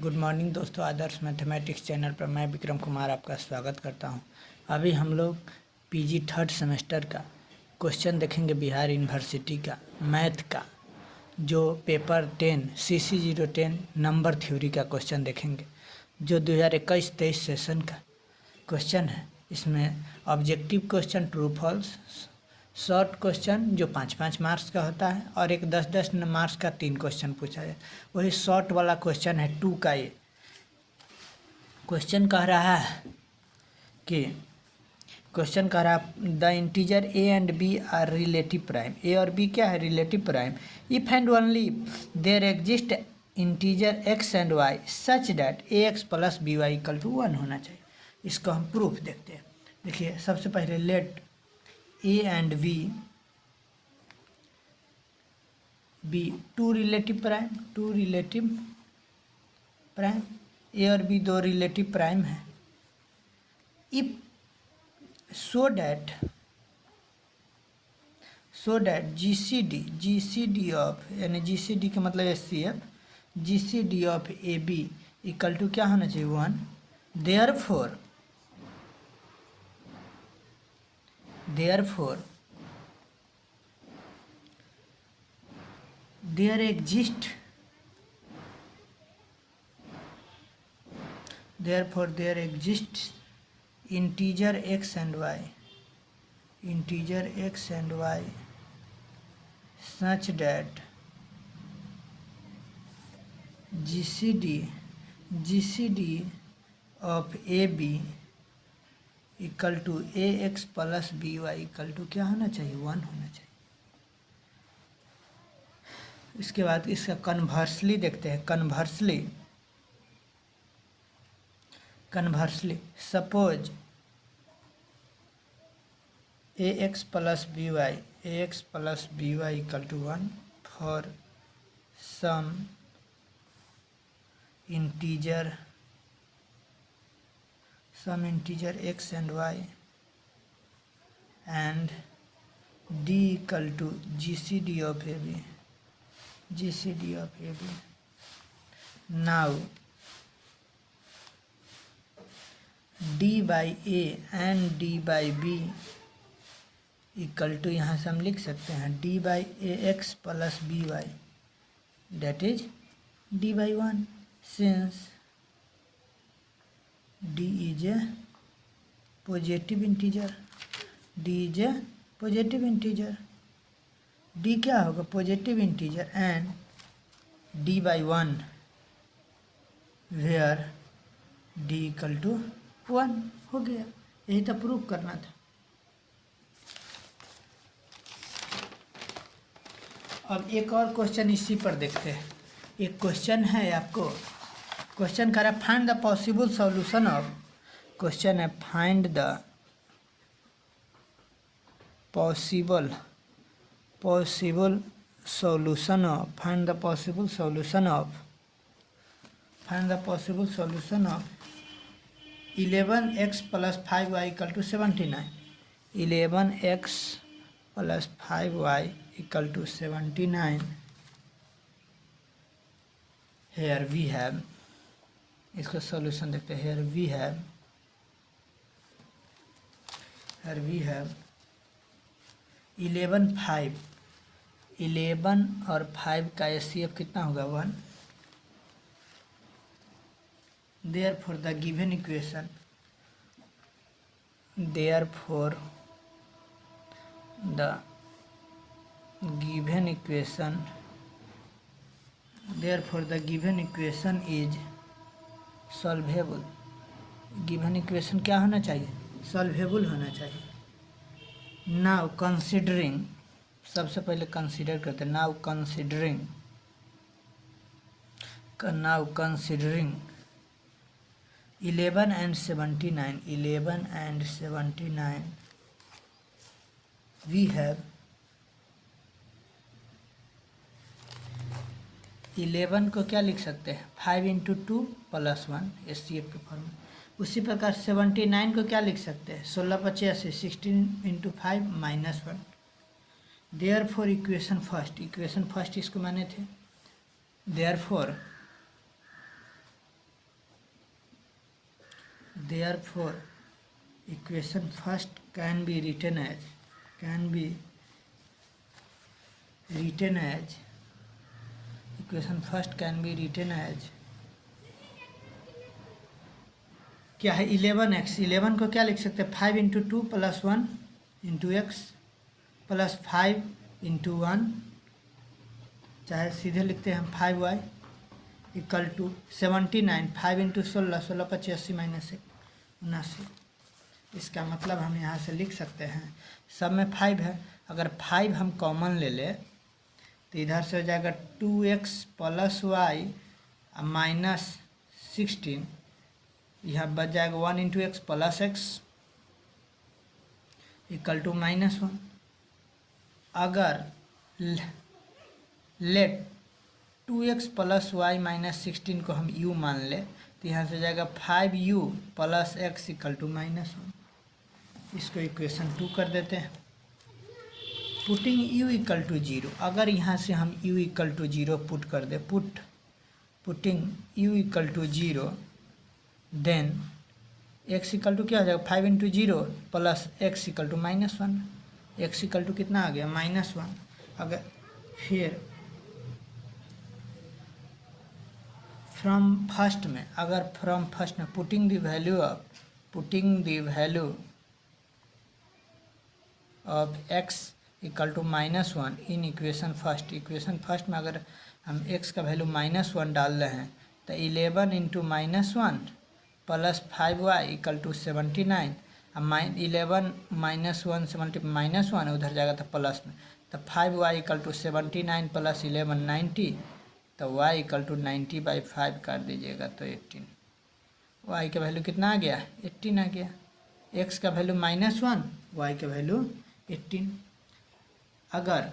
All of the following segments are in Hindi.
गुड मॉर्निंग दोस्तों, आदर्श मैथमेटिक्स चैनल पर मैं विक्रम कुमार आपका स्वागत करता हूं। अभी हम लोग पीजी थर्ड सेमेस्टर का क्वेश्चन देखेंगे बिहार यूनिवर्सिटी का मैथ का, जो पेपर 10 CC 010 नंबर थ्योरी का क्वेश्चन देखेंगे, जो 2021-23 सेशन का क्वेश्चन है। इसमें objective question true false, short question जो 5-5 मार्क्स का होता है और एक 10-10 मार्क्स का 3 क्वेश्चन पूछा जाए। वही शॉर्ट वाला क्वेश्चन है 2 का। ये क्वेश्चन कह रहा है कि the integer A and B are relative prime. A और बी क्या है? Relative prime. If and only there exist integer X and Y such that A X plus B Y equal to 1 होना चाहिए। इसको हम प्रूफ देखते हैं। देखिए, सबसे पहले let A and B two relative prime. A और बी दो रिलेटिव प्राइम है। If so that GCD of, यानी जीसीडी का मतलब HCF, GCD of A B equal to क्या होना चाहिए? 1। Therefore there exists integer x and y such that GCD of AB equal to ax plus by equal to क्या होना चाहिए? 1 होना चाहिए। इसके बाद इसका कन्वर्सली देखते हैं। Conversely suppose ax plus by equal to 1 for some integer x and y and d equal to GCD of AB. Now d by a and d by b equal to, यहाँ से हम लिख सकते हैं d by ax plus by, that is d by 1, since d is a positive integer। d क्या होगा? Positive integer and d by 1 where d equal to 1 हो गया। यही तो प्रूफ करना था। अब एक और क्वेश्चन इसी पर देखते हैं। एक क्वेश्चन है, आपको क्वेश्चन कर रहा है find the possible solution of, question है find the possible solution of 11x plus 5y equal to 79। 11x plus 5y equal to 79। Here we have, इसका सॉल्यूशन देखते हैं। हेयर वी हैव 11 और 5 का एचसीएफ कितना होगा? 1। Therefore the given equation is solvable। Given equation क्या होना चाहिए? सॉल्वेबल होना चाहिए। नाउ कंसिडरिंग, सबसे पहले कंसीडर करते हैं। Now considering 11 and 79, we have 11 को क्या लिख सकते हैं? 5 × 2 + 1 एचसीएफ के फॉर्म में। उसी प्रकार 79 को क्या लिख सकते हैं? 16×85 16 × 5 -1। देयरफॉर इक्वेशन फर्स्ट इसको माने थे। Therefore therefore equation first can be written as equation first can be written as क्या है 11x। 11 को क्या लिख सकते हैं 5 into 2 plus 1 into x plus 5 into 1, चाहे सीधे लिखते हैं हम 5y equal to 79। 5 into 16 16 85 minus 1 79। इसका मतलब हम यहाँ से लिख सकते हैं सब में 5 है, अगर 5 हम कॉमन ले ले तो इधर से हो जाएगा 2x प्लस वाई माइनस 16, यहाँ बच जाएगा 1 into x plus x equal to minus 1। अगर late 2x plus Y minus 16 को हम u मान ले तो यहाँ से जाएगा 5u plus x equal to minus 1। इसको इक्वेशन 2 कर देते हैं। पुटिंग u इक्वल टू 0, अगर यहाँ से हम u इक्वल टू 0 पुट कर दे, putting u equal to 0, then x equal to क्या हो जाएगा 5 into 0 plus x equal to minus 1। X equal to कितना आ गया -1। अगर फिर फ्रॉम फर्स्ट में putting the value of x equal to -1 in equation first में अगर हम x का वैल्यू -1 डाल रहे हैं तो 11 into -1 plus 5y equal to 79। अब 11 -1 से -1 उधर जाएगा तो प्लस में, तो 5y इक्वल टू 79 प्लस 11 90, तो y इक्वल टू 90/5 कर दीजिएगा तो 18। y का वैल्यू कितना आ गया 18 आ गया। x का वैल्यू -1, y का वैल्यू 18। अगर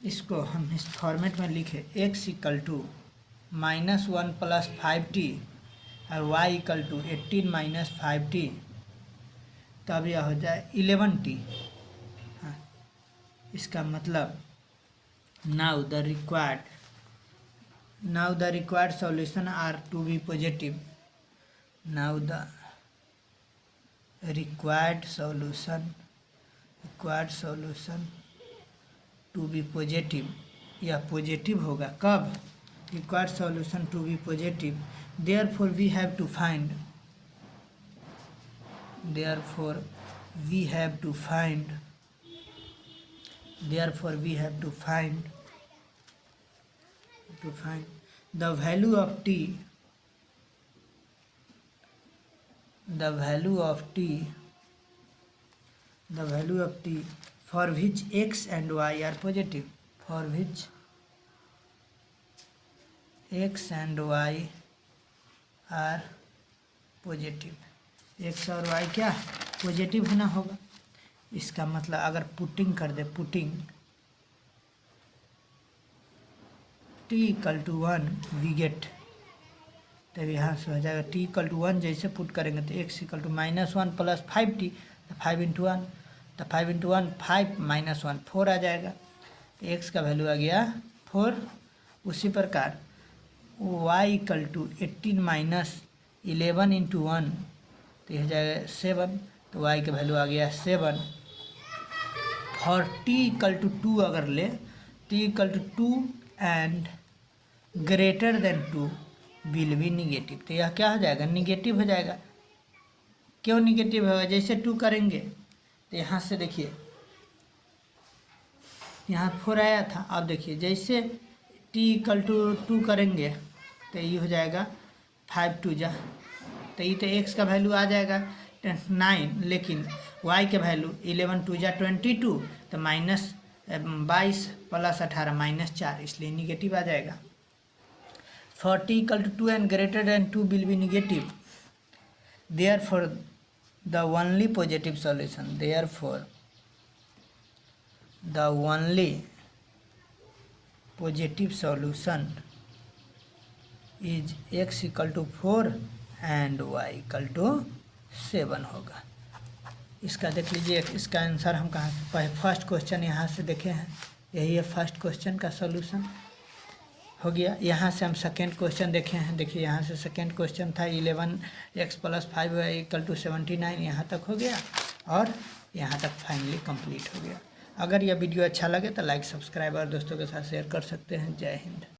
इसको हम इस फॉर्मेट में लिखे x equal to -1 plus 5t और y equal to 18 minus 5t, तब यह हो जाए 11t। हाँ, इसका मतलब now the required solution are to be positive. Now the required solution to be positive, यह पॉजिटिव होगा कब, required solution to be positive. Therefore we have to find the value of t for which x and y are positive, x and y are positive, X और वाई क्या पॉजिटिव होना होगा। इसका मतलब अगर पुटिंग कर दे, putting t equal to 1 we get, तब यहाँ से हो जाएगा t इक्वल टू 1 जैसे पुट करेंगे तो x equal to -1 plus 5t, तो 5 इंटू 1, तो 5 इंटू 1 5 माइनस 1 4 आ जाएगा, तो x का वैल्यू आ गया 4। उसी प्रकार y equal to 18 minus 11 into 1, तो यह हो जाएगा 7, तो y का वैल्यू आ गया 7। फॉर t इक्वल टू 2 अगर ले, t equal to 2 and greater than 2 will be negative, तो यह क्या हो जाएगा निगेटिव हो जाएगा। क्यों निगेटिव होगा, जैसे 2 करेंगे तो यहाँ से देखिए यहाँ 4 आया था, अब देखिए जैसे t इक्वल टू 2 करेंगे तो ये हो जाएगा 5 2 जा, तो ये तो x का वैल्यू आ जाएगा 9, लेकिन y का वैल्यू 11 2 जा 22, तो -22 प्लस 18 -4, इसलिए निगेटिव आ जाएगा। For t equal to 2 and greater than 2 will be negative, therefore the only positive solution, positive solution is x equal to 4 and y equal to 7 होगा। इसका देख लीजिए, इसका आंसर हम कहाँ से फर्स्ट क्वेश्चन यहाँ से देखे हैं, यही है फर्स्ट क्वेश्चन का सॉल्यूशन। हो गया। यहाँ से हम सेकेंड क्वेश्चन देखे हैं। देखिए यहाँ से सेकेंड क्वेश्चन था 11x + 5y = 79, यहाँ तक हो गया और यहाँ तक फाइनली कंप्लीट हो गया। अगर यह वीडियो अच्छा लगे तो लाइक, सब्सक्राइब और दोस्तों के साथ शेयर कर सकते हैं। जय हिंद।